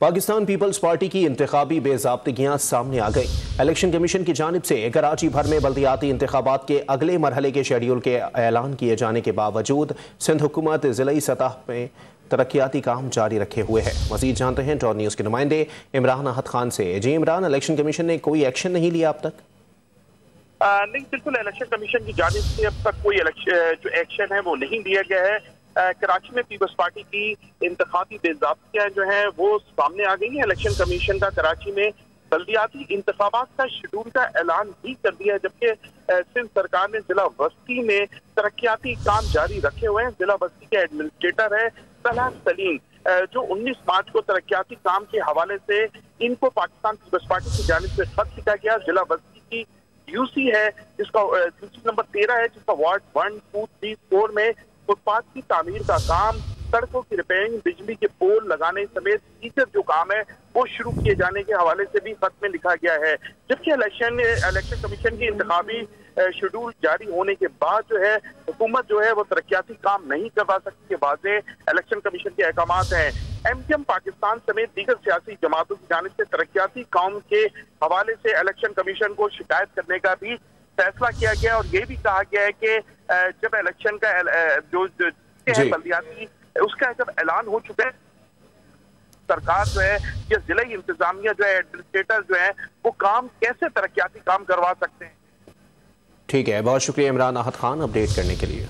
Pakistan peoples party की इंतखाबी बेज़ाब्तियां सामने आ गई। इलेक्शन कमीशन की जानिब से कराची भर में बल्दियाती इंतखाबात के अगले मरहले के शेड्यूल के ऐलान किए जाने के बावजूद सिंध हुकूमत ज़िली सतह पर तरक्याती काम जारी रखे हुए है। मज़ीद जानते हैं टॉर न्यूज़ के नुमाइंदे इमरान अहद खान से। जी इमरान, इलेक्शन कमीशन ने कोई एक्शन नहीं लिया अब तक? नहीं, बिल्कुल इलेक्शन कमीशन की जानिब से अब तक कोई जो एक्शन है वो नहीं लिया गया है। कराची में पीपल्स पार्टी की इंतखाबी बेज़ाब्तियां जो हैं वो सामने आ गई हैं। इलेक्शन कमीशन का कराची में बल्दियाती इंतखाबात का शेड्यूल का ऐलान भी कर दिया है, जबकि सिंध सरकार ने जिला बस्ती में तरक्याती काम जारी रखे हुए हैं। जिला बस्ती के एडमिनिस्ट्रेटर है तलहा सलीम, जो 19 मार्च को तरक्याती काम के हवाले से इनको पाकिस्तान पीपल्स पार्टी की जानिब से खत लिखा गया। जिला बस्ती की यूसी है, जिसका यूसी नंबर 13 है, जिसका वार्ड 1, 2, 3, 4 में फुटपाथ की तामीर का काम, सड़कों की रिपेयरिंग, बिजली के पोल लगाने समेत दीगर जो काम है वो शुरू किए जाने के हवाले से भी खत में लिखा गया है। जबकि इलेक्शन कमीशन की इंतखाबी शेड्यूल जारी होने के बाद जो है हुकूमत जो है वो तरक्याती काम नहीं करवा सकती के वाज़े इलेक्शन कमीशन के अहकामात हैं। एमकेएम पाकिस्तान समेत दीगर सियासी जमातों की जानिब से तरक्याती काम के हवाले से इलेक्शन कमीशन को शिकायत करने का भी फैसला किया गया और ये भी कहा गया है कि जब इलेक्शन का जो है बल्दियाती उसका जब ऐलान हो चुका है, सरकार जो है या जिला इंतजामिया जो है एडमिनिस्ट्रेटर जो है वो काम कैसे तरक्याती काम करवा सकते हैं। ठीक है, बहुत शुक्रिया इमरान अहद खान अपडेट करने के लिए।